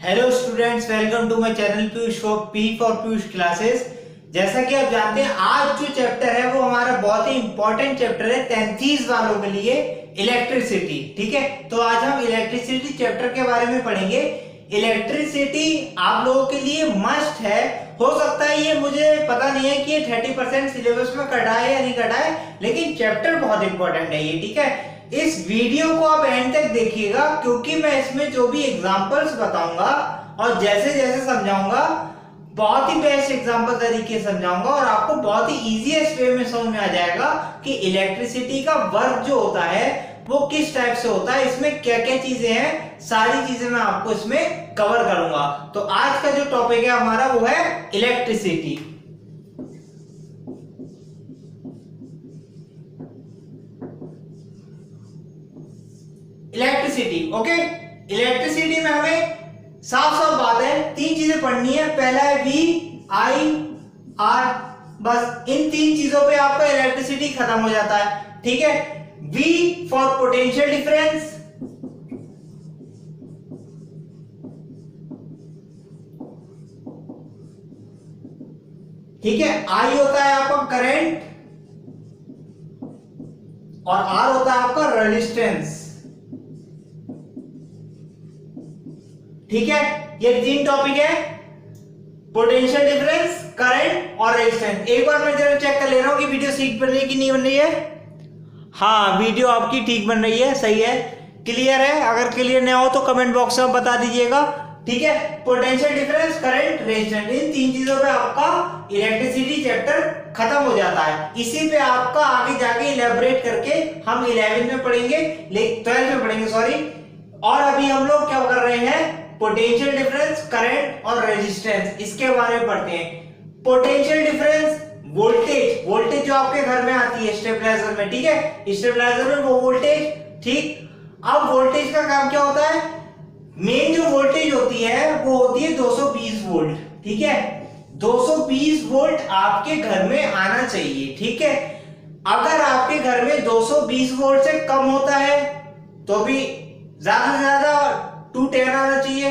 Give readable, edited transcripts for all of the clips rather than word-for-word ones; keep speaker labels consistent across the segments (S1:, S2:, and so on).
S1: Hello students, welcome to my channel Piyush for P for Piyush classes. जैसा कि आप जानते हैं, आज जो चैप्टर है वो हमारा बहुत ही इंपॉर्टेंट चैप्टर है 33 वालों के लिए, इलेक्ट्रिसिटी। ठीक है, तो आज हम इलेक्ट्रिसिटी चैप्टर के बारे में पढ़ेंगे। इलेक्ट्रिसिटी आप लोगों के लिए मस्ट है। हो सकता है ये, मुझे पता नहीं है कि ये 30% सिलेबस में कटा है या नहीं कटा है, लेकिन चैप्टर बहुत इंपॉर्टेंट है ये। ठीक है, इस वीडियो को आप एंड तक देखिएगा, क्योंकि मैं इसमें जो भी एग्जांपल्स बताऊंगा और जैसे जैसे समझाऊंगा, बहुत ही बेस्ट एग्जांपल तरीके से समझाऊंगा और आपको बहुत ही इजीएस्ट वे में समझ में आ जाएगा कि इलेक्ट्रिसिटी का वर्क जो होता है वो किस टाइप से होता है, इसमें क्या क्या चीजें हैं, सारी चीजें मैं आपको इसमें कवर करूंगा। तो आज का जो टॉपिक है हमारा वो है इलेक्ट्रिसिटी। Electricity, okay. इलेक्ट्रिसिटी में हमें साफ साफ बात है, तीन चीजें पढ़नी है। पहला है V, I, R। बस इन तीन चीजों पे आपका इलेक्ट्रिसिटी खत्म हो जाता है। ठीक है, V फॉर पोटेंशियल डिफरेंस, ठीक है। I होता है आपका करंट और R होता है आपका रेजिस्टेंस। ठीक है, ये तीन टॉपिक है, पोटेंशियल डिफरेंस, करंट और रेजिस्टेंस। एक बार मैं जरा चेक कर ले रहा हूं कि वीडियो ठीक बन रही है कि नहीं बन रही है। हाँ, वीडियो आपकी ठीक बन रही है, सही है, क्लियर है। अगर क्लियर नहीं हो तो कमेंट बॉक्स में बता दीजिएगा। ठीक है, पोटेंशियल डिफरेंस, करंट, रेजिस्टेंस, इन तीन चीजों पे आपका इलेक्ट्रिसिटी चैप्टर खत्म हो जाता है। इसी पे आपका आगे जाके इलेबोरेट करके हम 11 में पढ़ेंगे, 12 में पढ़ेंगे, सॉरी। और अभी हम लोग क्या कर रहे हैं, पोटेंशियल डिफरेंस, करंट और रेजिस्टेंस, इसके बारे में पढ़ते हैं। पोटेंशियल डिफरेंस, वोल्टेज, वोल्टेज जो आपके घर में आती है स्टेबलाइजर में। ठीक है, स्टेबलाइजर में वो वोल्टेज, ठीक। अब वोल्टेज का काम क्या होता है, मेन जो वोल्टेज होती है वो होती है 220 वोल्ट। ठीक है, 220 वोल्ट आपके घर में आना चाहिए। ठीक है, अगर आपके घर में 220 वोल्ट से कम होता है तो भी ज्यादा से ज्यादा 210 आना चाहिए,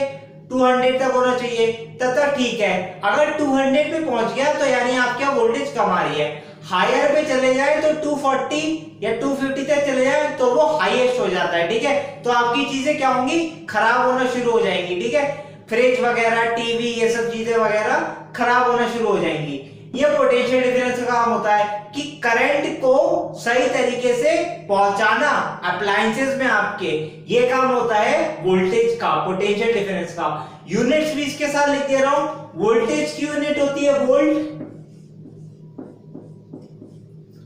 S1: 200 तक होना चाहिए, तब तक ठीक है। अगर 200 पे पहुंच गया तो यानी आपका वोल्टेज कम आ रही है। हायर पे चले जाए तो 240 या 250 तक चले जाए तो वो हाईएस्ट हो जाता है। ठीक है, तो आपकी चीजें क्या होंगी, खराब होना शुरू हो जाएंगी। ठीक है, फ्रिज वगैरह, टीवी, ये सब चीजें वगैरह खराब होना शुरू हो जाएंगी। ये पोटेंशियल डिफरेंस का काम होता है कि करंट को सही तरीके से पहुंचाना अप्लायंसेस में आपके, ये काम होता है वोल्टेज का, पोटेंशियल डिफरेंस का। यूनिट्स भी इसके साथ लिख दे रहा हूं। वोल्टेज की यूनिट होती है वोल्ट,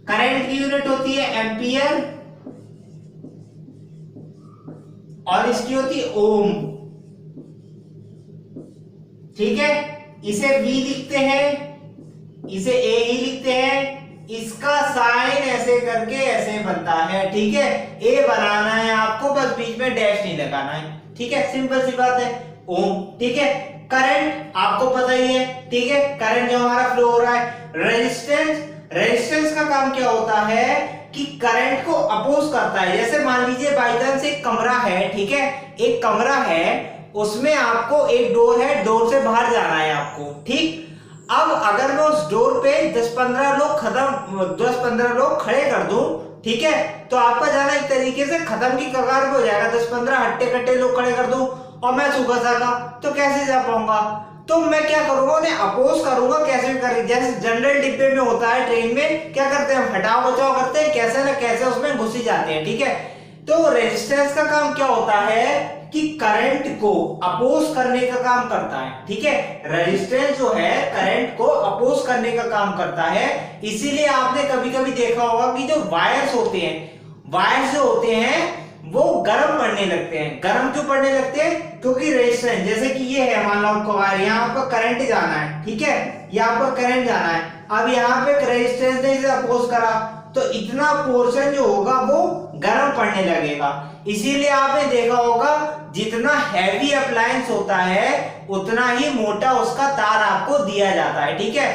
S1: करंट की यूनिट होती है एम्पियर और इसकी होती है ओम। ठीक है, इसे V लिखते हैं, इसे A ही लिखते हैं, इसका साइन ऐसे करके ऐसे बनता है। ठीक है, A बनाना है आपको, बस बीच में डैश नहीं लगाना है। ठीक है, सिंपल सी बात है, ओम। ठीक है, करंट आपको पता ही है। ठीक है, करंट जो हमारा फ्लो हो रहा है। रेजिस्टेंस, रेजिस्टेंस का काम क्या होता है कि करंट को अपोज करता है। जैसे मान लीजिए बाई चांस एक कमरा है, ठीक है, एक कमरा है, उसमें आपको एक डोर है, डोर से बाहर जाना है आपको। ठीक, अब अगर मैं उस डोर पे 10-15 लोग खड़े कर दूं, ठीक है, तो आपका जाना एक तरीके से खत्म की कगार पे हो जाएगा। 10-15 हट्टे कट्टे लोग खड़े कर दूं और मैं सूखा साखा, तो कैसे जा पाऊंगा। तो मैं क्या करूंगा, उन्हें अपोज करूंगा। कैसे करें, जैसे जनरल डिब्बे में होता है, ट्रेन में क्या करते हैं, हटाओ बचाओ करते हैं, कैसे ना कैसे उसमें घुस ही जाते हैं। ठीक है, तो रेजिस्टेंस का काम क्या होता है कि करंट को अपोज करने का काम करता है। ठीक है, रेजिस्टेंस जो है करंट को अपोज करने का काम करता है। इसीलिए आपने कभी कभी देखा होगा कि जो वायर्स होते हैं, वायर्स जो होते हैं वो गर्म पड़ने लगते हैं। गर्म क्यों पड़ने लगते हैं, क्योंकि रेजिस्टेंस, जैसे कि ये है, मान लो आपको वायर, यहाँ आपका करंट जाना है। ठीक है, ये आपका करंट जाना है, अब यहाँ पे रेजिस्टेंस ने इसे अपोज करा तो इतना पोर्शन जो होगा वो गर्म पड़ने लगेगा। इसीलिए आपने देखा होगा जितना हैवी अप्लायंस होता है उतना ही मोटा उसका तार आपको दिया जाता है। ठीक है,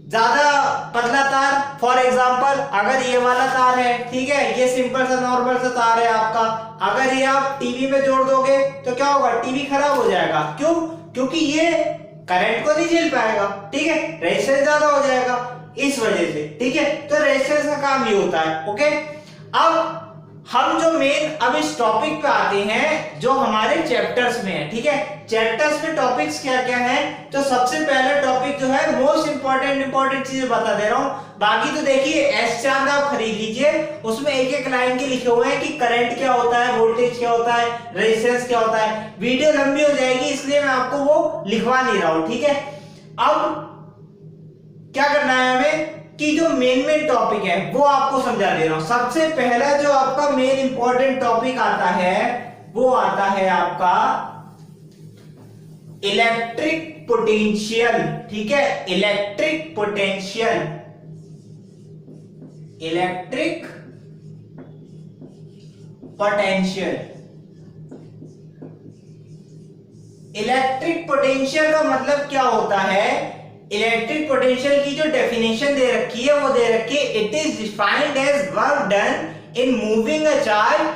S1: ज्यादा पतला तार, फॉर एग्जांपल अगर ये वाला तार है, ठीक है, ये सिंपल सा नॉर्मल सा तार है आपका, अगर ये आप टीवी में जोड़ दोगे तो क्या होगा, टीवी खराब हो जाएगा। क्यों? क्योंकि ये करंट को नहीं झेल पाएगा, ठीक है, रेजिस्टेंस ज्यादा हो जाएगा इस वजह से, ठीक है। तो रेजिस्टेंस का काम ये होता है, ओके। अब हम जो मेन अब इस टॉपिक पे आते हैं जो हमारे चैप्टर्स में है, ठीक है। चैप्टर्स में टॉपिक्स क्या क्या हैं, तो सबसे पहला टॉपिक जो है मोस्ट इंपॉर्टेंट चीजें बता दे रहा हूं। बाकी तो देखिए एस चांद आप खरीद लीजिए, उसमें एक एक लाइन के लिखे हुए हैं कि करंट क्या होता है, वोल्टेज क्या होता है, रेजिस्टेंस क्या होता है। वीडियो लंबी हो जाएगी इसलिए मैं आपको वो लिखवा नहीं रहा हूं, ठीक है। अब क्या करना है हमें कि जो मेन टॉपिक है वो आपको समझा दे रहा हूं। सबसे पहला जो आपका मेन इंपॉर्टेंट टॉपिक आता है वो आता है आपका इलेक्ट्रिक पोटेंशियल, ठीक है, electric potential, electric potential. Electric potential का मतलब क्या होता है, इलेक्ट्रिक पोटेंशियल की जो डेफिनेशन दे रखी है वो दे रखी है, it is defined as work done in moving a charge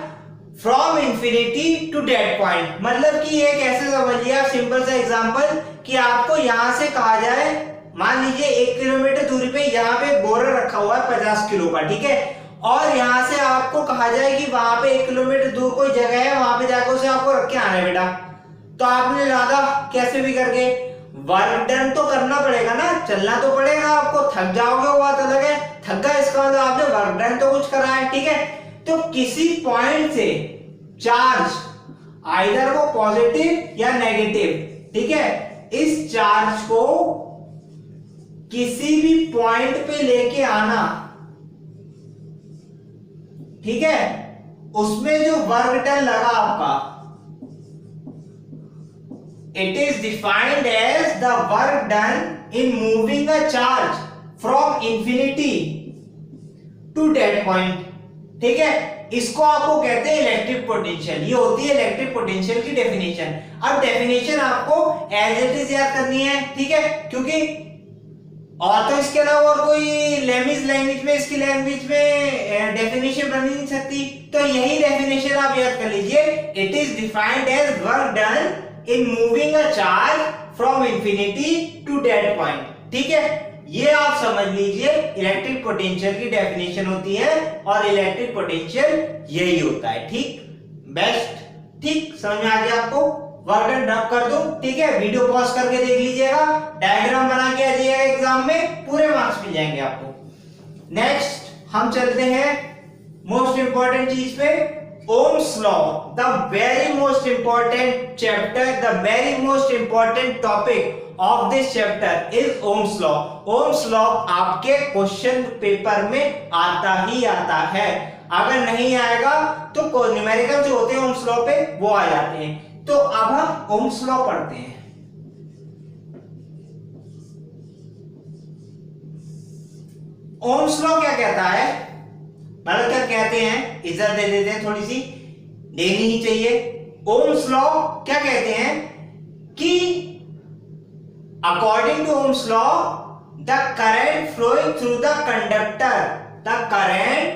S1: from infinity to dead point. मतलब कि ये कैसे समझिए आप, सिंपल सा एग्जांपल कि आपको यहां से कहा जाए, मान लीजिए 1 किलोमीटर दूरी पे यहाँ पे बोरा रखा हुआ है 50 किलो का, ठीक है, और यहां से आपको कहा जाए कि वहां पे 1 किलोमीटर दूर कोई जगह है, वहां पे जाकर उसे आपको रख के आना है बेटा, तो आपने लादा कैसे भी करके, वर्क डन तो करना पड़ेगा ना, चलना तो पड़ेगा आपको, थक जाओगे वो बात अलग है, थक गए इसका मतलब आपने वर्क डन तो कुछ करा है, ठीक है। तो किसी पॉइंट से चार्ज आइदर वो पॉजिटिव या नेगेटिव, ठीक है, इस चार्ज को किसी भी पॉइंट पे लेके आना, ठीक है, उसमें जो वर्क डन लगा आपका, it is defined as the work done in moving a charge from infinity to dead point, ठीक है। इसको आपको कहते हैं इलेक्ट्रिक पोटेंशियल, ये होती है इलेक्ट्रिक पोटेंशियल की डेफिनेशन। अब डेफिनेशन आपको एज इट इज याद करनी है, ठीक है, क्योंकि और तो इसके अलावा और कोई लैंग्वेज में इसकी लैंग्वेज में डेफिनेशन बन नहीं सकती, तो यही डेफिनेशन आप याद कर लीजिए, it is defined as work done in moving a charge from infinity to dead point, ठीक है। ये आप समझ लीजिए इलेक्ट्रिक पोटेंशियल की डेफिनेशन होती है और इलेक्ट्रिक पोटेंशियल यही होता है, ठीक, बेस्ट, ठीक, समझ में आ गया आपको। वर्क डन ड्रॉप कर दो, ठीक है, वीडियो पॉज करके देख लीजिएगा, डायग्राम बना के आ जाइएगा, एग्जाम में पूरे मार्क्स मिल जाएंगे आपको। नेक्स्ट हम चलते हैं मोस्ट इंपॉर्टेंट चीज पे, Ohm's law, the very most important chapter, the very most important topic of this chapter is Ohm's law. Ohm's law आपके क्वेश्चन पेपर में आता ही आता है, अगर नहीं आएगा तो न्यूमेरिकल जो होते हैं Ohm's law पे वो आ जाते हैं। तो अब हम Ohm's law पढ़ते हैं। Ohm's law क्या कहता है, मतलब क्या कहते हैं, इज्जत दे देते हैं, थोड़ी सी देनी ही चाहिए। ओम्स लॉ क्या कहते हैं कि according to Ohm's law the current flowing through the conductor, the current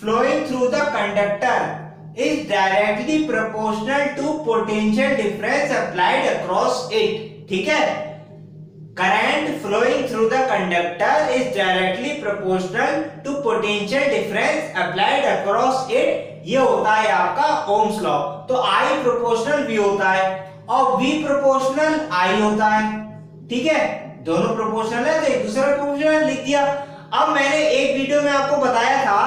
S1: flowing through the conductor is directly proportional to potential difference applied across it, ठीक है। Current flowing through the conductor is directly proportional to potential difference applied across it, ये होता है आपका Ohm's law. तो I proportional V होता है और V प्रोपोर्शनल I होता है, ठीक है, दोनों प्रोपोर्शनल है तो एक दूसरे प्रोपोर्शनल लिख दिया। अब मैंने एक वीडियो में आपको बताया था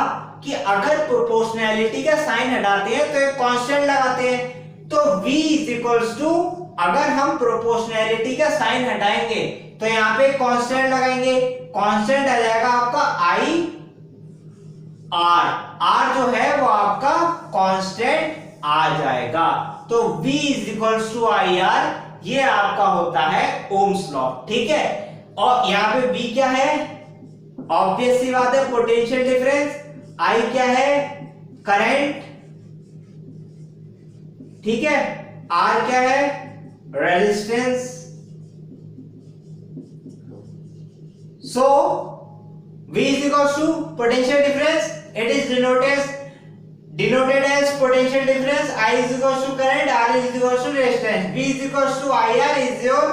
S1: कि अगर प्रोपोर्शनैलिटी का साइन हटाते हैं तो एक कांस्टेंट लगाते हैं, तो V इज इक्वल्स टू, अगर हम प्रोपोर्शनैलिटी का साइन हटाएंगे तो यहां पे कांस्टेंट लगाएंगे, कांस्टेंट आ जाएगा आपका आई आर, आर जो है वो आपका कांस्टेंट आ जाएगा, तो V is equals to I R, ये आपका होता है ओम्स लॉ, ठीक है। और यहां पे V क्या है, ऑब्वियस सी बात है पोटेंशियल डिफरेंस, I क्या है करंट, ठीक है, R क्या है resistance, So V is equals to potential difference. It is denoted as potential difference. I is equals to current. R is equals to resistance. V is equals to IR is your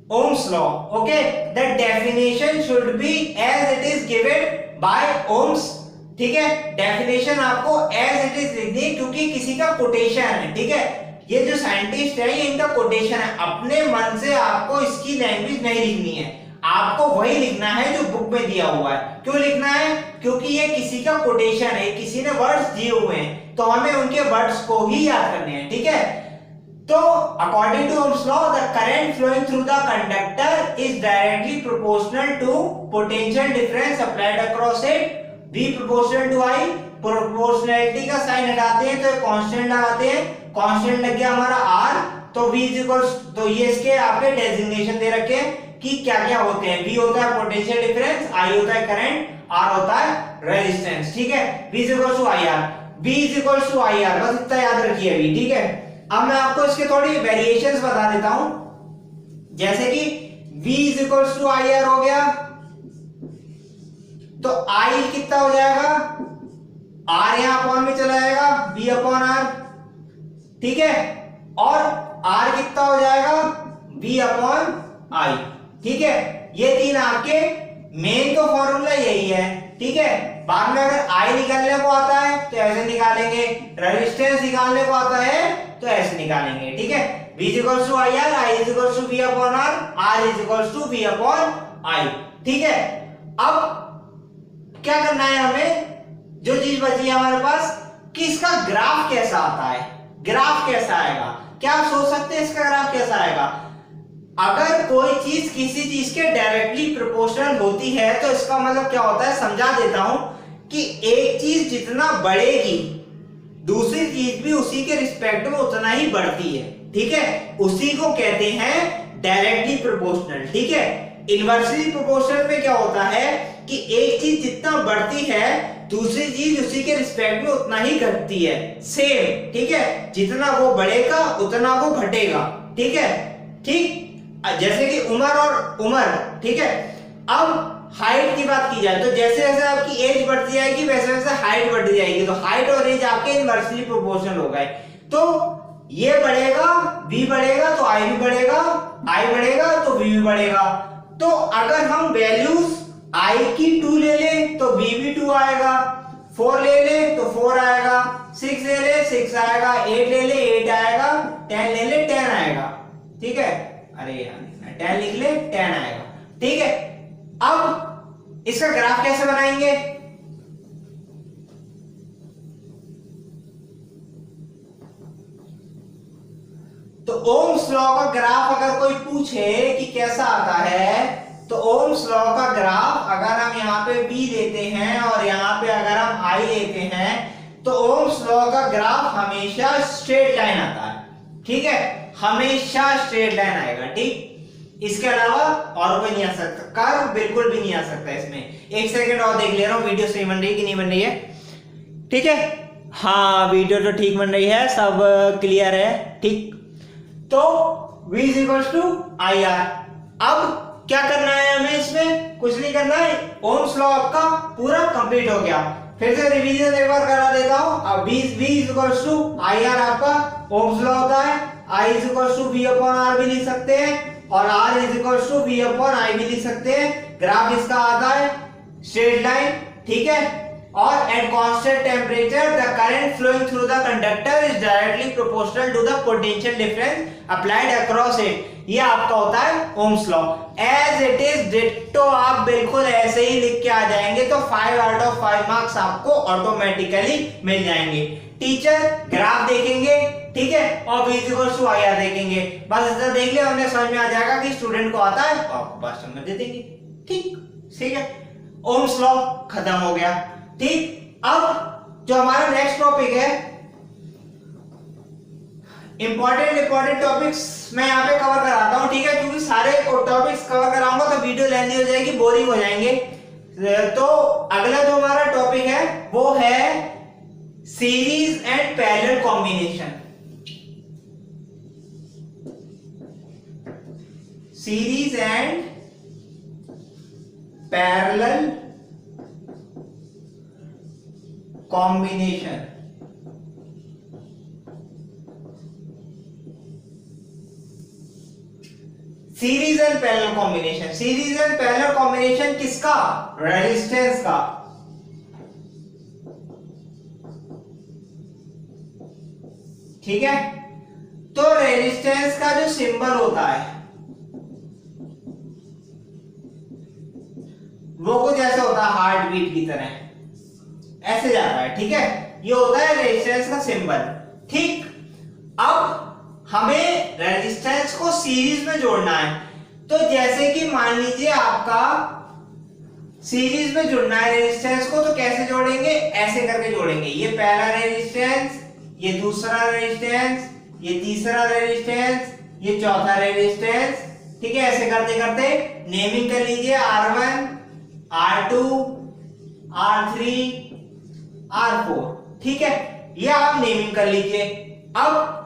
S1: Ohm's law. Okay, the definition should be as it is given by Ohm's. ठीक है, definition आपको as it is लिखनी है क्योंकि किसी का quotation है. ठीक है, ये जो साइंटिस्ट है ये इनका कोटेशन है. अपने मन से आपको इसकी लैंग्वेज नहीं लिखनी है, आपको वही लिखना है जो बुक में दिया हुआ है. क्यों लिखना है? क्योंकि ये किसी का कोटेशन है, किसी ने वर्ड्स दिए हुए हैं, तो हमें उनके वर्ड्स को ही याद करने हैं. ठीक है, तो according to Ohm's law the current flowing through the conductor is directly proportional to potential difference applied across it. V proportional to I. Proportionality का साइन हटाते हैं तो कांस्टेंट लगाते हैं, कांस्टेंट लग गया हमारा R. तो V इज इक्वल्स, तो ये इसके आपके डेजिग्नेशन दे रखे हैं कि क्या क्या होते हैं. V होता है पोटेंशियल डिफरेंस, I होता है करंट, R होता है रेजिस्टेंस. ठीक है, V is equals to IR. V is equals to IR, बस इतना याद रखिए अभी. ठीक है, अब मैं आपको इसके थोड़ी वेरिएशंस बता देता हूं. जैसे कि V is equals to IR हो गया तो I कितना हो जाएगा, R यहां अपॉन में चला जाएगा, V अपॉन R. ठीक है, और R कितना हो जाएगा, V अपॉन I. ठीक है, ये तीन आपके मेन तो फॉर्मूला यही है. ठीक है, बाद में अगर I निकालने को आता है तो ऐसे निकालेंगे, रेजिस्टेंस निकालने को आता है तो ऐसे निकालेंगे. ठीक है, V is equals to IR, I is equals to V upon R, R is equals to V upon I. ठीक है, अब क्या करना है हमें, जो चीज बची है हमारे पास कि इसका ग्राफ कैसा आता है. ग्राफ कैसा आएगा, क्या आप सोच सकते हैं इसका ग्राफ कैसा आएगा? अगर कोई चीज किसी चीज के डायरेक्टली प्रोपोर्शनल होती है तो इसका मतलब क्या होता है, समझा देता हूं कि एक चीज जितना बढ़ेगी दूसरी चीज भी उसी के रिस्पेक्ट में उतना ही बढ़ती है. ठीक है, उसी को कहते हैं डायरेक्टली प्रोपोर्शनल. ठीक है, इनवर्सली प्रोपोर्शनल में क्या होता है कि एक चीज जितना बढ़ती है दूसरी चीज उसी के रिस्पेक्ट में उतना ही घटती है, सेम. ठीक है, जितना वो बढ़ेगा उतना वो घटेगा. ठीक है, ठीक, जैसे कि उम्र और उम्र. ठीक है, अब हाइट की बात की जाए तो जैसे जैसे आपकी एज बढ़ती जाएगी वैसे वैसे हाइट बढ़ती जाएगी, तो हाइट और एज आपके इनवर्सली प्रोपोर्शनल हो गए. तो ये बढ़ेगा, V बढ़ेगा तो I भी बढ़ेगा, I बढ़ेगा तो V भी बढ़ेगा. तो अगर हम वैल्यूज I की 2 ले ले तो V भी 2 आएगा, 4 ले ले तो 4 आएगा, 6 ले ले 6 आएगा, 8 ले ले 8 आएगा, 10 ले ले 10 आएगा. ठीक है, अरे यार 10 लिख ले 10 आएगा. ठीक है, अब इसका ग्राफ कैसे बनाएंगे? तो ओम्स लॉ का ग्राफ अगर कोई पूछे कि कैसा आता है तो ओम्स लॉ का ग्राफ अगर हम यहाँ पे V लेते हैं और यहाँ पे अगर हम I लेते हैं तो ओम्स लॉ का ग्राफ हमेशा स्ट्रेट लाइन आता है. ठीक है, हमेशा स्ट्रेट लाइन आएगा. ठीक, इसके अलावा और कोई नहीं आ सकता, कर्व बिल्कुल भी नहीं आ सकता इसमें. एक सेकंड और देख ले रहा हूँ वीडियो सही बन रही है कि नहीं बन रही है. ठीक है, हाँ वीडियो तो ठीक बन रही है, सब क्लियर है. ठीक, तो V is equals to IR. अब क्या करना है हमें, इसमें कुछ नहीं करना है, ओम्स लॉ आपका पूरा कंप्लीट हो गया. फिर से रिवीजन एक बार करा देता हूं. अब V is equals to IR आपका ओम्स लॉ होता है, I is equals to V upon R भी लिख सकते हैं और R is equals to V upon I भी लिख सकते हैं. ग्राफ इसका आता है स्ट्रेट लाइन. ठीक है, और at constant temperature the current flowing through the conductor is directly proportional to the potential difference applied across it. ये आपका होता है Ohm's law. As it is ditto आप बिल्कुल ऐसे ही लिख के आ जाएंगे तो 5 आउट ऑफ 5 मार्क्स आपको ऑटोमेटिकली मिल जाएंगे. टीचर ग्राफ देखेंगे, ठीक है, और V is equals to IR देखेंगे, बस इतना देख ले, हमने समझ में आ जाएगा कि स्टूडेंट को आता है तो आपको पास नंबर दे देंगे. ठीक है, ओम्स लॉ खत्म हो गया. ठीक, अब जो हमारा नेक्स्ट टॉपिक है, इंपॉर्टेंट टॉपिक्स मैं यहाँ पे कवर कराता हूँ. ठीक है, क्योंकि सारे टॉपिक्स कवर कराऊंगा तो वीडियो लेंदी हो जाएगी, बोरिंग हो जाएंगे. तो अगला जो हमारा टॉपिक है वो है series and parallel combination. Series and parallel combination. Series and parallel combination, series and parallel combination किसका? रेजिस्टेंस का। ठीक है, तो रेजिस्टेंस का जो सिंबल होता है वो कुछ ऐसे होता है, हार्ट बीट की तरह ऐसे जाता है। ठीक है, ये होता है रेजिस्टेंस का सिंबल। ठीक, अब हमें रेजिस्टेंस को सीरीज में जोड़ना है। तो जैसे कि मान लीजिए आपका सीरीज में जोड़ना है रेजिस्टेंस को, तो कैसे जोड़ेंगे? ऐसे करके जोड़ेंगे। ये पहला रेजिस्टेंस, ये दूसरा रेजिस्टेंस, ये तीसरा रेजिस्टेंस, ये चौथा रेजिस्टेंस। ठीक है, ऐसे करते करते नेमिंग कर लीजिए R1, R2, R3, R4। ठीक है, ये आप नेमिंग कर लीजिए। अब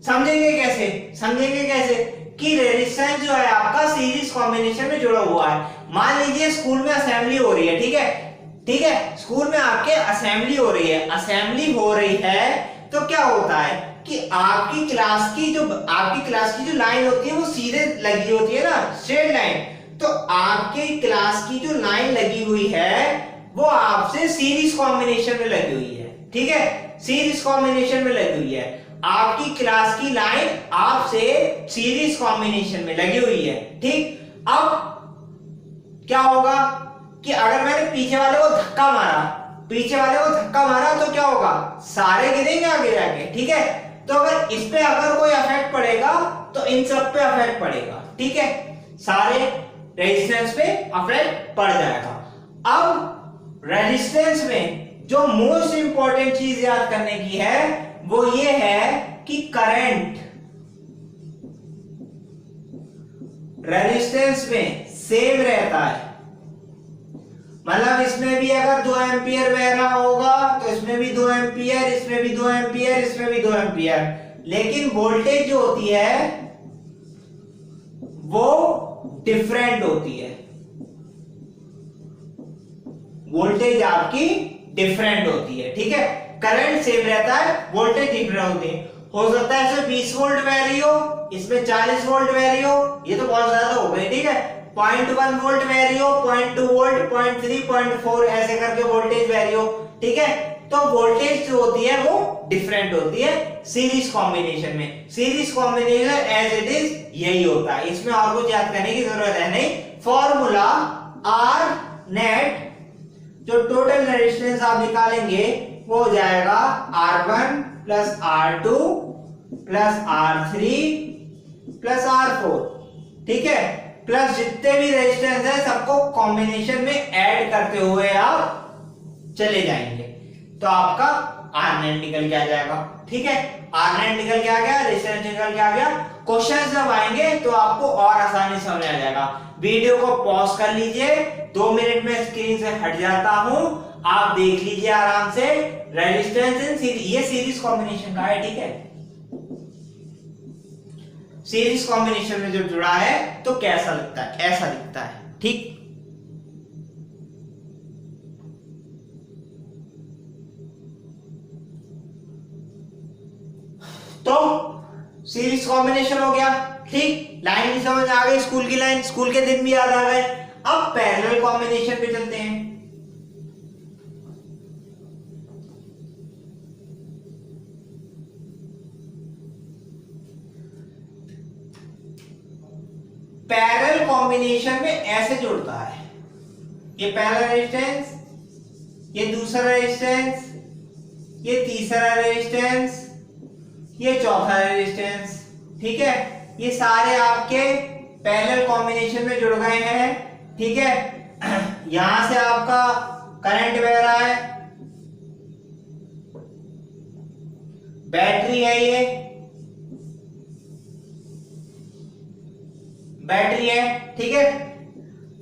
S1: समझेंगे कैसे? समझेंगे कैसे कि रेजिस्टेंस जो है आपका सीरीज कॉम्बिनेशन में जुड़ा हुआ है। मान लीजिए स्कूल में असेंबली हो रही है। ठीक है, ठीक है, स्कूल में आपके असेंबली हो रही है। असेंबली हो रही है तो क्या होता है कि आपकी क्लास की जो लाइन होती है वो सीधे लगी होती है ना, स्ट्रेट लाइन। तो आपकी क्लास की जो लाइन लगी हुई है वो आपसे सीरीज कॉम्बिनेशन में लगी हुई है। ठीक है, सीरीज कॉम्बिनेशन में लगी हुई है। आपकी क्लास की लाइन आपसे सीरीज कॉम्बिनेशन में लगी हुई है। ठीक, अब क्या होगा कि अगर मैंने पीछे वाले को धक्का मारा तो क्या होगा? सारे गिरेंगे आगे जाके। ठीक है, तो अगर इस पे अगर कोई इफेक्ट पड़ेगा तो इन सब पे इफेक्ट पड़ेगा। ठीक है, सारे रेजिस्टेंस पे इफेक्ट पड़ जाएगा। अब रेजिस्टेंस में जो मोस्ट इंपॉर्टेंट चीज याद करने की है वो ये है कि करंट रेजिस्टेंस में सेम रहता है। मतलब इसमें भी अगर 2 एम्पियर बह रहा होगा तो इसमें भी 2 एम्पियर, इसमें भी 2 एम्पियर, इसमें भी 2 एम्पियर। लेकिन वोल्टेज जो होती है वो डिफरेंट होती है। वोल्टेज आपकी डिफरेंट होती है। ठीक है, करंट सेम रहता है, वोल्टेज डिफरेंट होती है। हो सकता है इसमें 20 वोल्ट बह रही हो, इसमें 40 वोल्ट बह रही हो, ये तो बहुत ज्यादा हो गई। ठीक है, 0.1 वोल्ट बह रही हो, 0.2 वोल्ट, 0.3, 0.4 ऐसे करके वोल्टेज बह रही हो। ठीक है, तो वोल्टेज जो होती है वो डिफरेंट होती है सीरीज कॉम्बिनेशन में। Series combination as it is यही होता है, इसमें और कुछ याद करने की जरूरत है नहीं। फॉर्मूला आर नेट, जो टोटल रेजिस्टेंस आप निकालेंगे वो हो जाएगा R1 plus R2 plus R3 plus R4। ठीक है, प्लस जितने भी रेजिस्टेंस है सबको कॉम्बिनेशन में ऐड करते हुए आप चले जाएंगे तो आपका R नेट निकल के आ जाएगा। ठीक है, R नेट निकल के आ गया, रेजिस्टेंस निकल के आ गया। क्वेश्चन जब आएंगे तो आपको और आसानी समझ आ जाएगा। वीडियो को पॉज कर लीजिए, 2 मिनट में स्क्रीन से हट जाता हूं, आप देख लीजिए आराम से। रेजिस्टेंस इन सीरीज, ये सीरीज कॉम्बिनेशन का है। ठीक है, सीरीज कॉम्बिनेशन में जो जुड़ा है तो कैसा लगता है? ऐसा दिखता है। ठीक, तो सीरीज कॉम्बिनेशन हो गया। ठीक, लाइन भी समझ आ गई, स्कूल की लाइन, स्कूल के दिन भी याद आ गए। अब पैरेलल कॉम्बिनेशन पे चलते हैं। पैरेलल कॉम्बिनेशन में ऐसे जुड़ता है, ये पहला रेजिस्टेंस, ये दूसरा रेजिस्टेंस, ये तीसरा रेजिस्टेंस, ये चौथा रेजिस्टेंस। ठीक है, ये सारे आपके पैरेलल कॉम्बिनेशन में जुड़ गए हैं। ठीक है, यहां से आपका करंट बह रहा है, बैटरी है, ये बैटरी है। ठीक है,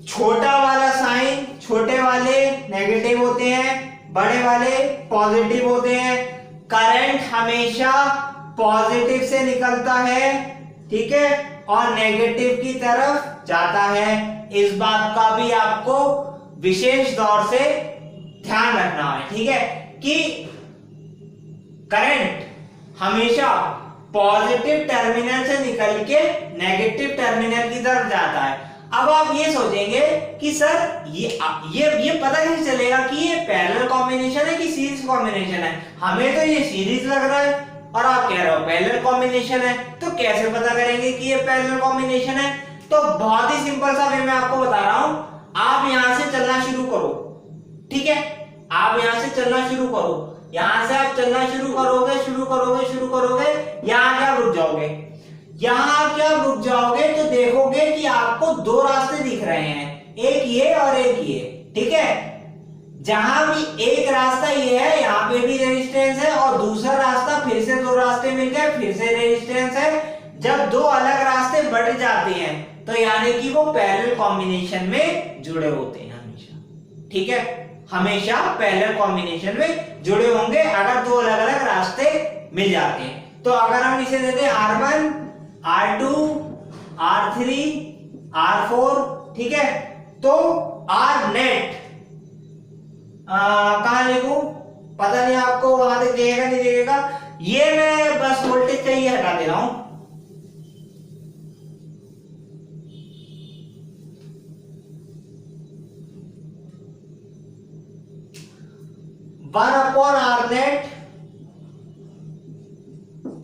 S1: छोटा वाला साइन, छोटे वाले नेगेटिव होते हैं, बड़े वाले पॉजिटिव होते हैं। करंट हमेशा पॉजिटिव से निकलता है, ठीक है, और नेगेटिव की तरफ जाता है। इस बात का भी आपको विशेष तौर से ध्यान रखना है, ठीक है, कि करंट हमेशा पॉजिटिव टर्मिनल से निकल के नेगेटिव टर्मिनल की तरफ जाता है। अब आप ये सोचेंगे कि सर ये पता कैसे चलेगा कि ये पैरेलल कॉम्बिनेशन है कि सीरीज कॉम्बिनेशन है? हमें तो ये सीरीज लग रहा है और आप कह रहे हो पैरेलल कॉम्बिनेशन है, तो कैसे पता करेंगे कि ये पैरेलल कॉम्बिनेशन है? तो बहुत ही सिंपल सा वे मैं आपको बता रहा हूं, आप यहां से चलना शुरू करो, ठीक है, आप यहां से चलना शुरू करो, यहां से आप चलना शुरू करोगे, यहां आप रुक जाओगे, यहां आप क्या रुक जाओगे तो देखोगे कि आपको दो रास्ते दिख रहे हैं, एक ये और एक ये, ठीक है। जहां भी एक रास्ता ये है, यहां पे भी रेजिस्टेंस है, और दूसरा रास्ता फिर से दो रास्ते मिल गए, फिर से रेजिस्टेंस है। जब दो अलग रास्ते बढ़ जाते हैं तो यानी कि वो पैरेलल कॉम्बिनेशन में जुड़े होते हैं हमेशा, ठीक है, हमेशा पैरेलल कॉम्बिनेशन में जुड़े होंगे अगर दो अलग अलग रास्ते मिल जाते हैं। तो अगर हम इसे देते हैं R1, R2, R3, R4, ठीक है, तो R नेट कहां लिखूं पता नहीं आपको वहां तक दिखेगा नहीं दिखेगा, ये मैं बस वोल्टेज चाहिए हटा दे रहा हूं। One upon R net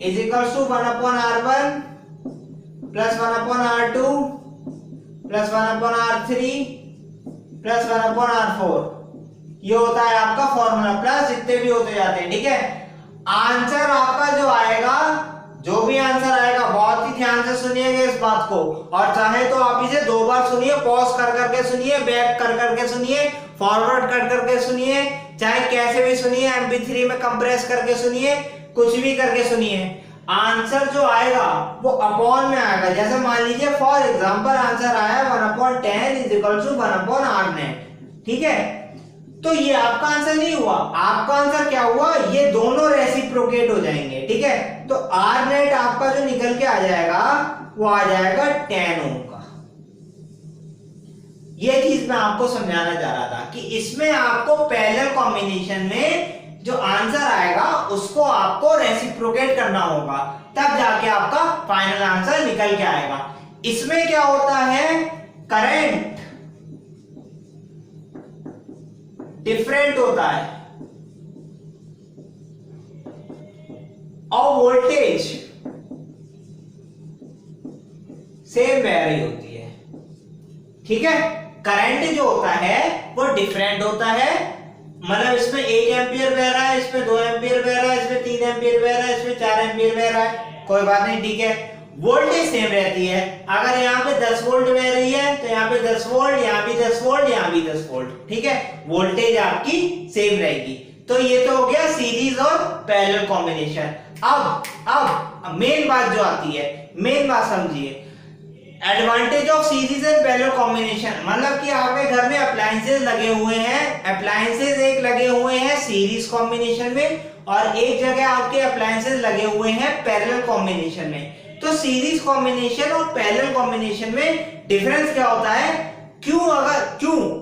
S1: is equal to 1 upon R1 plus 1 upon R2 plus 1 upon R3 plus 1 upon R4। ये होता है आपका फॉर्मूला, प्लस जितने भी होते जाते हैं, ठीक है। आंसर आपका जो आएगा, जो भी आंसर आएगा बहुत ही ध्यान से सुनिएगा इस बात को, और चाहे तो आप इसे दो बार सुनिए, पॉज कर करके सुनिए, बैक कर करके सुनिए, फॉरवर्ड कर करके सुनिए, चाहे कैसे भी सुनिए, MP3 में कंप्रेस करके सुनिए, कुछ भी करके सुनिए। आंसर जो आएगा वो अपॉन में आएगा। जैसे मान लीजिए फॉर एग्जांपल आंसर आया 1/10 is equal to 1/R net, ठीक है, तो ये आपका आंसर नहीं हुआ, आपका आंसर क्या हुआ, ये दोनों रेसिप्रोकेट हो जाएंगे, ठीक है। तो R नेट आपका जो निकल के आ जाएगा वो आ जाएगा 10 ओम का। ये चीज मैं आपको समझाना चाह रहा था कि इसमें आपको पैरेलल कॉम्बिनेशन में जो आंसर आएगा उसको आपको रेसिप्रोकेट करना होगा, तब जाके आपका फाइनल आंसर निकल के आएगा। इसमें क्या होता है, करंट डिफरेंट होता है और वोल्टेज सेम वैरी होती है, ठीक है। करंट जो होता है वो डिफरेंट होता है, मतलब इसमें 1 एम्पियर बह रहा है, इसमें 2 एम्पियर बह रहा है, इसमें 3 एम्पियर बह रहा है, इसमें 4 एम्पियर बह रहा है, कोई बात नहीं, ठीक है। वोल्टेज सेम रहती है, अगर यहाँ पे 10 वोल्ट बह रही है तो यहाँ पे 10 वोल्ट, यहाँ भी 10 वोल्ट, यहाँ भी 10 वोल्ट, ठीक है, वोल्टेज आपकी सेम रहेगी। तो ये तो हो गया सीरीज और पैरेलल कॉम्बिनेशन। अब मेन बात जो आती है, मेन बात समझिए, advantage of series and parallel combination, मतलब कि आपके घर में अप्लायंसेस लगे हुए हैं, अप्लायंसेस एक लगे हुए हैं सीरीज कॉम्बिनेशन में और एक जगह आपके अप्लायंसेस लगे हुए हैं पैरेलल कॉम्बिनेशन में। तो सीरीज कॉम्बिनेशन और पैरेलल कॉम्बिनेशन में डिफरेंस क्या होता है, क्यों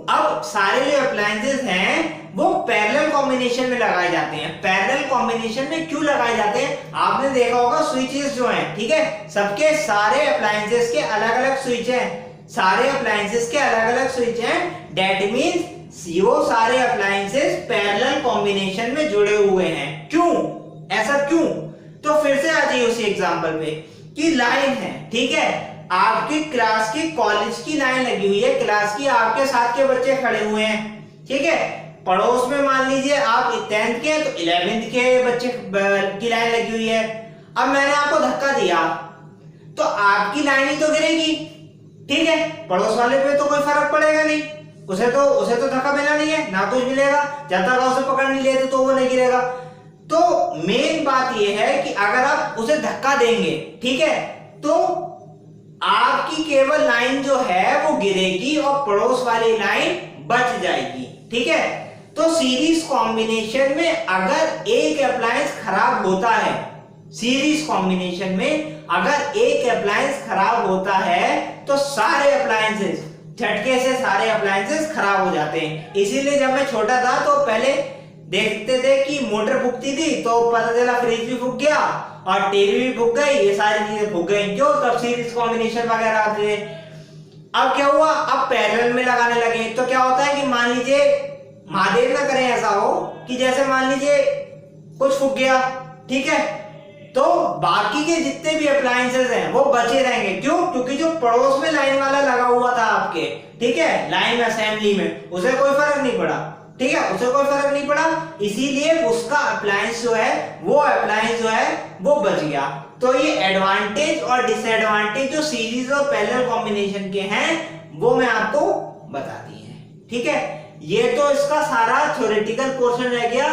S1: अब सारे जो अप्लायंसेस हैं वो पैरेलल कॉम्बिनेशन में लगाए जाते हैं। पैरेलल कॉम्बिनेशन में क्यों लगाए जाते हैं, आपने देखा होगा स्विचेस जो हैं, ठीक है, सबके सारे अप्लायंसेस के अलग अलग स्विच हैं, सारे अप्लायंसेस के अलग अलग स्विच हैं, दैट मींस वो सारे अप्लायंसेस पैरेलल कॉम्बिनेशन में जुड़े हुए हैं। क्यों, ऐसा क्यों? तो फिर से आ जाइए उसी एग्जांपल पे कि लाइन है, ठीक है, आपकी क्लास की कॉलेज की लाइन लगी हुई है, क्लास की आपके साथ के बच्चे खड़े हुए हैं, ठीक है, पड़ोस में मान लीजिए आप 10th के तो 11th के बच्चे की लाइन लगी हुई है। अब मैंने आपको धक्का दिया तो आपकी लाइन ही तो गिरेगी, ठीक है, पड़ोस वाले पे तो कोई फर्क पड़ेगा नहीं, उसे तो धक्का मिला नहीं है, ना कुछ मिलेगा, जब तक उसे पकड़ नहीं लेते तो वो नहीं गिरेगा। तो मेन बात यह है कि अगर आप उसे धक्का देंगे, ठीक है, तो आपकी केवल लाइन जो है वो गिरेगी और पड़ोस वाली लाइन बच जाएगी, ठीक है। तो सीरीज कॉम्बिनेशन में अगर एक अप्लायंस खराब होता है, सीरीज कॉम्बिनेशन में अगर एक अप्लायंस खराब होता है तो सारे अप्लायंसेस झटके से सारे अप्लायंसेस खराब हो जाते हैं। इसीलिए जब मैं छोटा था तो पहले देखते थे कि मोटर फूकती थी तो पता चला फ्रिज भी फूक गया और टीवी भी फूक गई, ये सारी चीजें फूक गई। क्यों? तब सीरीज कॉम्बिनेशन वगैरह आते थे। अब क्या हुआ, अब पैरेलल में लगाने लगे तो क्या होता है कि मान लीजिए, महादेव ना करें ऐसा हो कि जैसे मान लीजिए कुछ फूक गया, ठीक है, तो बाकी के जितने भी अप्लायंसेस हैं वो बचे रहेंगे। क्यों? क्योंकि जो पड़ोस में लाइन वाला लगा हुआ था आपके, ठीक है, लाइन असेंबली में, उसे कोई फर्क नहीं पड़ा, ठीक है, उसे कोई फर्क नहीं पड़ा, इसीलिए उसका अप्लायंस जो है वो अप्लायंस जो है वो बच गया। तो ये एडवांटेज और डिसएडवांटेज जो सीरीज और पैरेलल कॉम्बिनेशन के हैं वो मैं आपको बता दी है, ठीक है। ये तो इसका सारा थ्योरेटिकल पोर्शन रह गया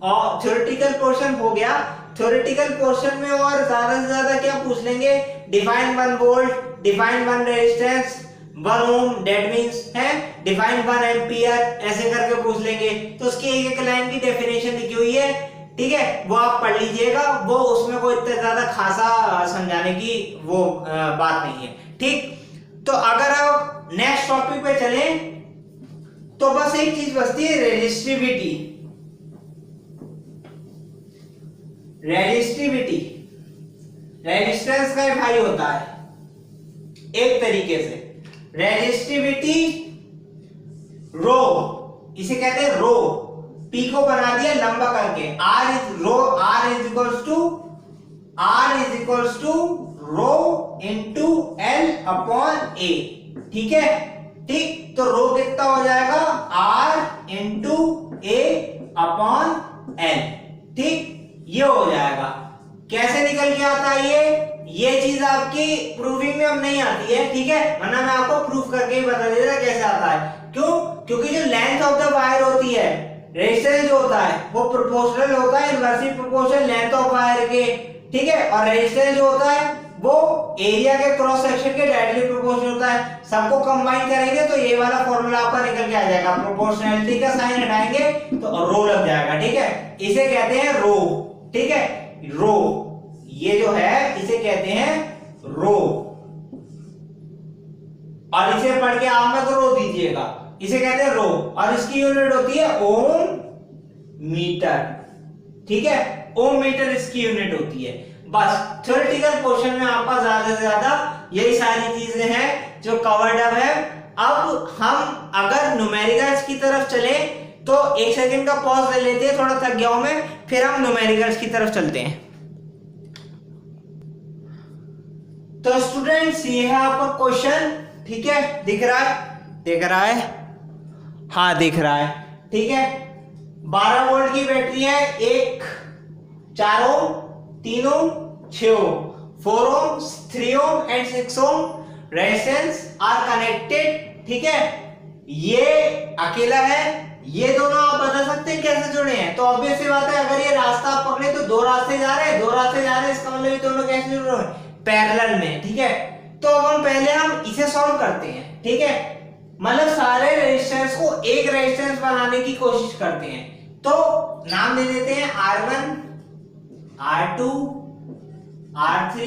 S1: और थ्योरेटिकल पोर्शन हो गया। थ्योरेटिकल पोर्शन में और ज्यादा से ज्यादा क्या पूछ लेंगे, define 1 volt, define 1 resistance, 1 ohm, that means है डिफाइन 1 एंपियर, ऐसे करके पूछ लेंगे। तो उसकी एक एक लाइन की डेफिनेशन लिखी हुई है, ठीक है, वो आप पढ़ लीजिएगा। वो उसमें कोई इतना ज्यादा खासा समझाने की वो बात नहीं है, ठीक। तो अगर आप नेक्स्ट टॉपिक पे चलें तो बस एक चीज बचती है, रेजिस्टिविटी। रेजिस्टिविटी रेजिस्टेंस का भाई होता है एक तरीके से। रेजिस्टिविटी रो, इसे कहते हैं रो, पी को बना दिया लंबा करके, R is rho, R is equals to rho into L upon A, ठीक है, ठीक। तो रो कितना हो जाएगा, R into A upon L, ठीक, ये हो जाएगा। कैसे निकल के आता है ये चीज आपकी प्रूविंग में अब नहीं आती है, ठीक है, वरना मैं आपको प्रूफ करके ही बता देता कैसे आता है। क्यों? क्योंकि जो लेंथ ऑफ द वायर होती है, रेजिस्टेंस जो होता है वो प्रोपोर्शनल होता है, inversely proportional length of wire के, ठीक है, और रेजिस्टेंस जो होता है वो एरिया के क्रॉस सेक्शन के डायरेक्टली प्रोपोर्शनल होता है। सबको कंबाइन करेंगे तो ये वाला फॉर्मूला आपका निकल के आ जाएगा, प्रोपोर्शनैलिटी का साइन हटाएंगे तो रो लग जाएगा, ठीक है, इसे कहते हैं रो, ठीक है, रो, ये जो है इसे कहते हैं रो, और इसे पढ़ के आप मत रो दीजिएगा, इसे कहते हैं रो, और इसकी यूनिट होती है ओम मीटर, ठीक है, ओम मीटर इसकी यूनिट होती है। बस थ्योरेटिकल पोर्शन में आपका ज्यादा से ज्यादा यही सारी चीजें हैं जो कवर्ड अप है। अब हम अगर न्यूमेरिकल्स की तरफ चले तो एक सेकंड का पॉज ले लेते हैं, थोड़ा थक गया हूं मैं, फिर हम न्यूमेरिकल्स की तरफ चलते हैं। तो स्टूडेंट्स ये है आपका क्वेश्चन, ठीक है, दिख रहा है, हाँ दिख रहा है, ठीक है। 12 वोल्ट की बैटरी है, एक 4 ओम, 3 ओम, 6 ओम, 4 ओम, 3 ohm and 6 ohm resistance R connected, ठीक है। ये अकेला है, ये दोनों आप बता सकते हैं कैसे जुड़े हैं। तो ऑब्वियस सी बात है, अगर ये रास्ता आप पकड़े तो दो रास्ते जा रहे हैं, इसका मतलब ये दोनों कैसे जुड़ रहे हैं, पैरेलल में, ठीक है। तो अब हम पहले इसे सॉल्व करते हैं, ठीक है, मतलब सारे रेजिस्टेंस को एक रेजिस्टेंस बनाने की कोशिश करते हैं। तो नाम दे देते हैं R1, R2, R3,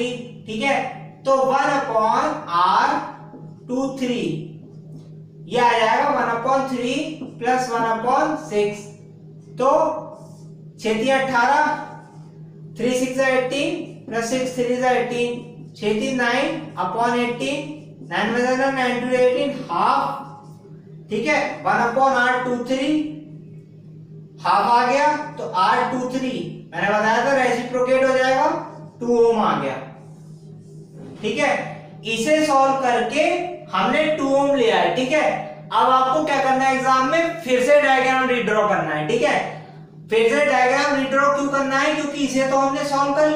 S1: ठीक है। तो 1 अपॉन R23 ये आ जाएगा 1/3 प्लस 1/6, तो 6 × 18, 3 × 6 = 18 प्लस 6 × 3 = 18, 6 × 3 = 9/18, 9 में 9 2 18 हाफ, ठीक है, 1/R23 हाफ आ गया, तो R23 मैंने बताया था रेसिप्रोकेट हो जाएगा, 2 ओम आ गया, ठीक है। इसे सॉल्व करके हमने 2 ओम लिया है, ठीक है। अब आपको क्या करना है, एग्जाम में फिर से डायग्राम रीड्रॉ करना है, ठीक है। फिर से डायग्राम रीड्रॉ क्यों करना है, क्योंकि इसे तो हमने सॉल्व कर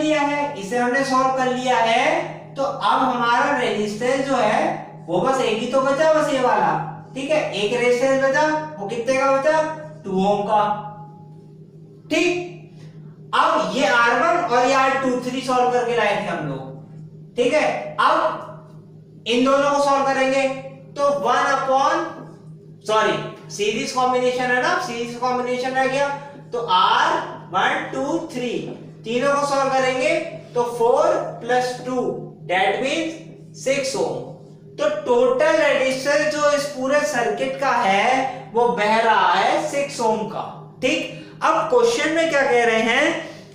S1: लिया है, तो अब हमारा रेजिस्टेंस जो है वो बस एक ही तो बचा, बस ये वाला, ठीक है, एक रेजिस्टेंस बचा, वो कितने का बचा, 2 ओम का, ठीक। अब ये R1 और ये R23 सॉल्व करके लाए थे हम लोग, ठीक है। अब इन दोनों को सॉल्व करेंगे तो सीरीज कॉम्बिनेशन है ना, सीरीज कॉम्बिनेशन रह गया, तो R1 2 3 तीनों को सॉल्व करेंगे तो 4 + 2 दैट मींस 6 ओम, तो टोटल रेजिस्टेंस जो इस पूरे सर्किट का है वो बह रहा है 6 ओम का। ठीक, अब क्वेश्चन में क्या कह रहे हैं,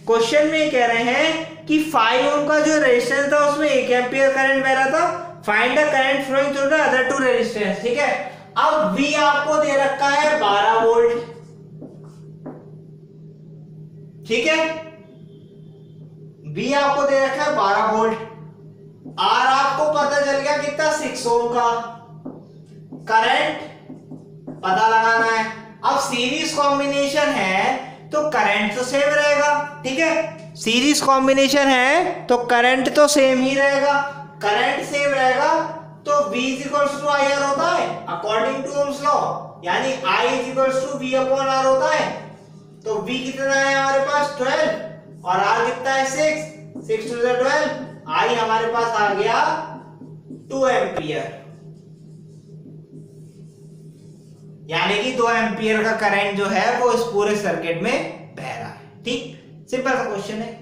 S1: क्वेश्चन में कह रहे हैं कि 5 ओम का जो रेजिस्टेंस था उसमें 1 एम्पियर करंट बह रहा था, find the current flowing through the other two resistance. ठीक है, अब V आपको दे रखा है 12 वोल्ट। ठीक है, V आपको दे रखा है 12 वोल्ट, R आपको पता चल गया कितना 6 ओम का, करंट पता लगाना है। अब सीरीज कॉम्बिनेशन है तो करंट तो सेम रहेगा। ठीक है, सीरीज कॉम्बिनेशन है तो करंट तो सेम ही रहेगा, करंट सेम रहेगा तो V इक्वल्स टू IR होता है अकॉर्डिंग टू ओम्स लॉ, यानी I equals to V upon R होता है। तो V कितना है हमारे पास 12 और R कितना है 6 टू 12, I हमारे पास आ गया 2 एम्पियर, यानी कि 2 एम्पियर का करंट जो है वो इस पूरे सर्किट में बह रहा है। ठीक, सिंपल सा क्वेश्चन है।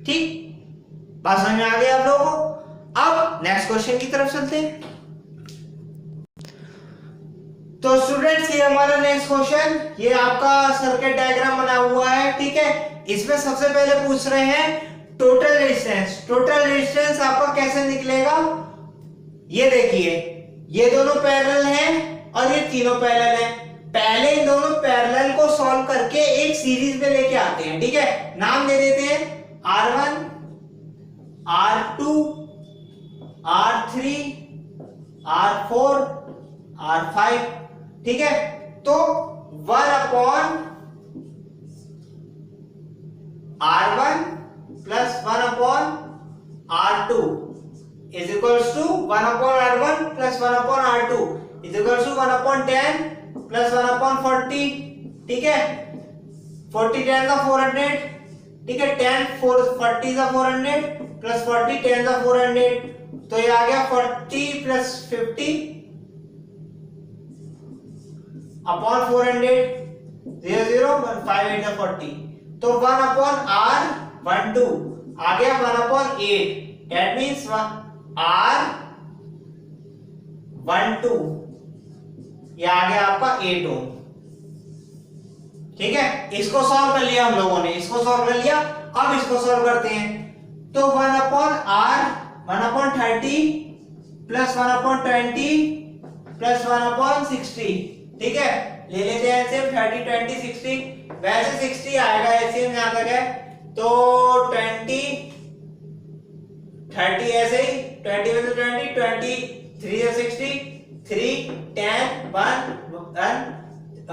S1: ठीक, बात समझ में आ गई आप लोगों को। अब नेक्स्ट क्वेश्चन की तरफ चलते हैं। तो स्टूडेंट्स ये हमारा नेक्स्ट क्वेश्चन, ये आपका सर्किट डायग्राम बना हुआ है। ठीक है, इसमें सबसे पहले पूछ रहे हैं टोटल रेजिस्टेंस। टोटल रेजिस्टेंस आपका कैसे निकलेगा, ये देखिए, ये दोनों पैरेलल हैं और ये तीनों पैरेलल हैं। पहले इन दोनों पैरेलल को सॉल्व करके एक सीरीज में लेके आते हैं। ठीक है, नाम दे देते हैं R1, R2, R3, R4, R5। ठीक है, तो 1 upon R1 plus 1 upon R2 is equals to 1 upon R1 plus 1 upon R2 is equals to 1 upon 10 plus 1 upon 40। ठीक है, 40 10 का 400। ठीक है, 10 40 का 400 प्लस 40 10 का 400, तो ये आ गया 40 प्लस 50 अपॉन 400, 0 0 5 8 40, तो 1 अपॉन R 12 आ गया 1 अपॉन 8, दैट मींस R 12 ये आ गया आपका 8 ओम। ठीक है, इसको सॉल्व कर लिया हम लोगों ने, इसको सॉल्व कर लिया। अब इसको सॉल्व करते हैं, तो 1 upon R 1 upon 30 plus 1 upon 20 plus 1 upon 60। ठीक है, ले लेते हैं एलसीएम 30 20 60, वैसे 60 आएगा एलसीएम यहां तक है, तो 20 30 ऐसे ही 20 में तो 20 23 या 60 3 10 1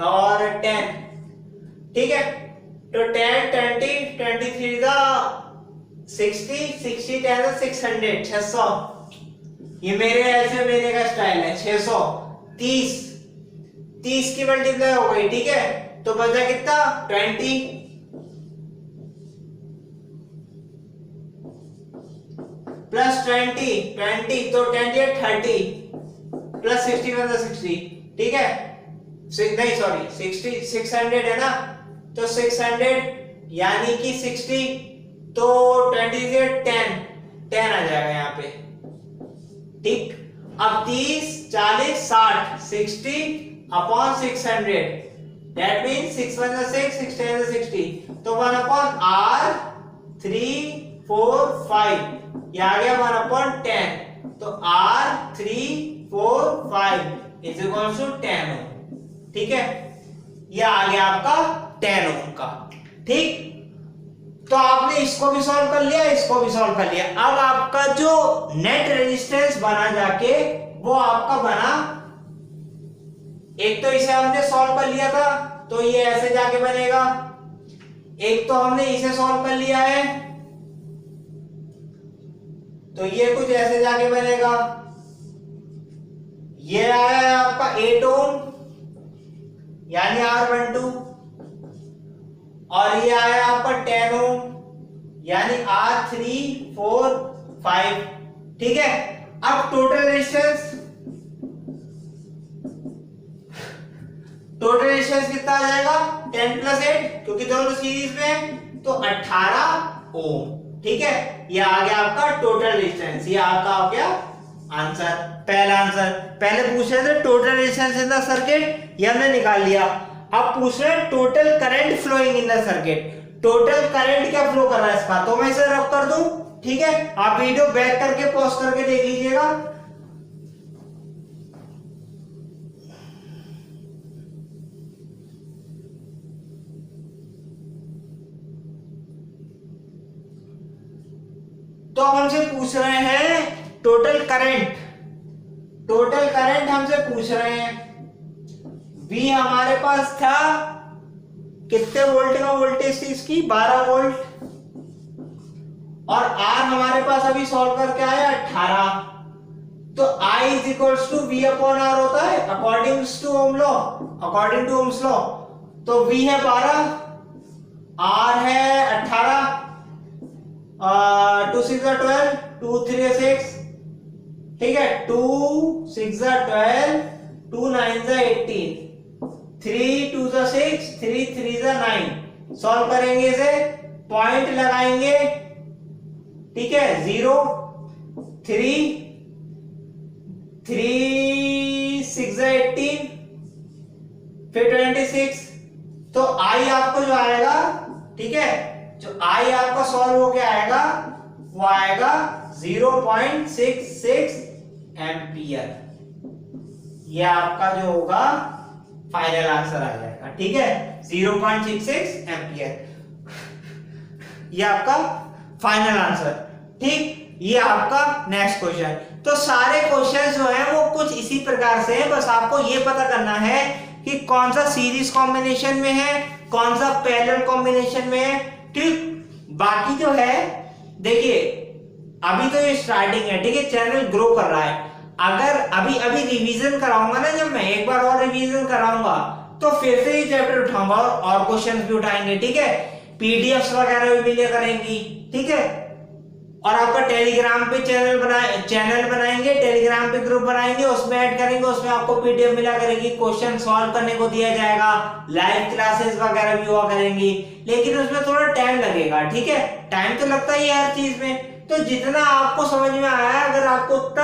S1: और 10। ठीक है, तो 10 20 23 का 60 60 10 का 600 600, ये मेरे ऐसे मेरे का स्टाइल है 600 30 की मल्टीप्लाई हो गई। ठीक है, तो बचा कितना 20 प्लस 20 तो 10 या 30 प्लस 60 मतलब 60। ठीक है, नहीं सॉरी 60 600 है ना, तो 600 यानी कि 60, तो 20 से 10 आ जाएगा यहाँ पे। ठीक, अब 30 40 60 60 अपॉन 600, दैट मींस 6 1 6 6 10 60, तो 1 अपॉन R 3 4 5 ये आ गया 1 अपॉन 10, तो R 3 4 5 इज इक्वल टू 10 ओम। ठीक है, ये आ गया आपका 10 ओम का। ठीक, तो आपने इसको भी सॉल्व कर लिया, इसको भी सॉल्व कर लिया। अब आपका जो नेट रेजिस्टेंस बना जाके वो आपका बना, एक तो इसे हमने सॉल्व कर लिया था तो ये ऐसे जाके बनेगा, एक तो हमने इसे सॉल्व कर लिया है तो ये कुछ ऐसे जाके बनेगा। ये आया है आपका 8 ओम यानी R12, और ये आया आपका 10 ओम यानी R3 4 5। ठीक है, अब टोटल रेजिस्टेंस कितना आ जाएगा 10 प्लस 8, क्योंकि दोनों सीरीज में है, तो 18 ओम। ठीक है, ये आ गया आपका टोटल रेजिस्टेंस, ये आपका हो गया आंसर, पहला आंसर। पहले पूछ रहे थे total resistance in the circuit, ये हमने निकाल लिया। अब पूछ रहे हैं total current flowing in the circuit, total current क्या फ्लो कर रहा है इसका, तो मैं इसे रब कर दूं, ठीक है। आप वीडियो बैक करके पॉज करके देख लीजिएगा। तो हमसे पूछ रहे हैं टोटल करंट, टोटल करंट हमसे पूछ रहे हैं। V हमारे पास था कितने वोल्ट का वोल्टेज थी इसकी, 12 वोल्ट, और R हमारे पास अभी सॉल्व करके आया 18। तो I is equals to V upon R होता है according to ohm law, according to Ohm's law. तो V है 12, R है 18, 2 6 12, 2 3 6, ठीक है, 2 6 12, 2 9 18, 3 2 6, 3 3 9। सॉल्व करेंगे इसे, पॉइंट लगाएंगे, ठीक है, 0 3 3 6 18, फिर 26। तो आई आपको जो आएगा, ठीक है, जो आई आपका सॉल्व होके आएगा वो आएगा 0.66 एम्पियर। ये आपका जो होगा फाइनल आंसर आ जाएगा, ठीक है, 0.66 एम्पियर। ये आपका फाइनल आंसर, ठीक। ये आपका नेक्स्ट क्वेश्चन। तो सारे क्वेश्चन जो है वो कुछ इसी प्रकार से है, बस आपको ये पता करना है कि कौन सा सीरीज कॉम्बिनेशन में है, कौन सा पैरेलल कॉम्बिनेशन में है, ठीक। बाकी जो है देखिए अभी तो ये स्टार्टिंग है, ठीक है, चैनल ग्रो कर रहा है। अगर अभी अभी रिवीजन कराऊंगा ना, जब मैं एक बार और रिवीजन कराऊंगा तो फिर से ये चैप्टर उठाऊंगा और क्वेश्चन भी उठाएंगे, ठीक है, पीडीएफ्स वगैरह भी मिलिया करेंगी, ठीक है। और आपका टेलीग्राम पे चैनल बनाएंगे, टेलीग्राम पे ग्रुप बनाएंगे, उसमें ऐड करेंगे, उसमें आपको पीडीएफ मिला करेगी, क्वेश्चन सॉल्व करने को दिया जाएगा, लाइव क्लासेस वगैरह भी हुआ करेंगी, लेकिन उसमें थोड़ा टाइम लगेगा, ठीक है, टाइम तो लगता ही है हर चीज में। तो जितना आपको समझ में आया, अगर आपको उतना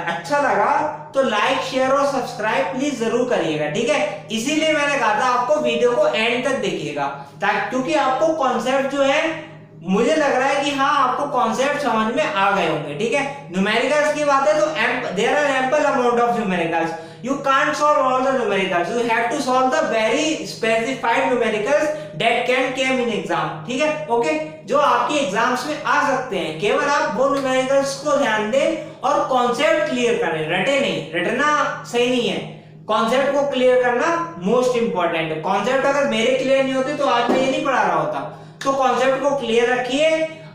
S1: अच्छा लगा तो लाइक शेयर और सब्सक्राइब प्लीज जरूर करिएगा, ठीक है। इसीलिए मैंने कहा था आपको वीडियो को एंड तक देखिएगा, ताकि क्योंकि आपको कॉन्सेप्ट जो है मुझे लग रहा है कि हाँ आपको कॉन्सेप्ट समझ में आ गए होंगे, ठीक है। न्यूमेरिकल्स की बात है तो there are ample amount of numericals, you can't solve all the numericals, you have to solve the very specified numericals that can come in exam, ठीक है, ओके, जो आपके एग्जाम्स में आ सकते हैं। केवल आप वो न्यूमेरिकल्स को ध्यान दें और कॉन्सेप्ट क्लियर करें, रटे नहीं, रटना सही नहीं है, कॉन्सेप्ट को क्लियर करना मोस्ट इंपॉर्टेंट है। कॉन्सेप्ट अगर मेरे क्लियर नहीं होते तो आज मैं ये नहीं पढ़ा रहा होता। तो कॉन्सेप्ट को क्लियर रखिए,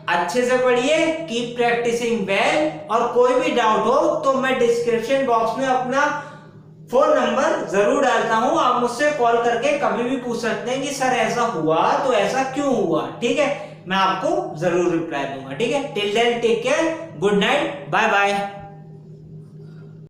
S1: अच्छे से पढ़िए, कीप प्रैक्टिसिंग वेल, और कोई भी डाउट हो तो मैं डिस्क्रिप्शन बॉक्स में अपना फोन नंबर जरूर डालता हूं, आप मुझसे कॉल करके कभी भी पूछ सकते हैं कि सर ऐसा हुआ तो ऐसा क्यों हुआ, ठीक है, मैं आपको जरूर रिप्लाई दूंगा, ठीक है। Till then take care, good night, bye bye.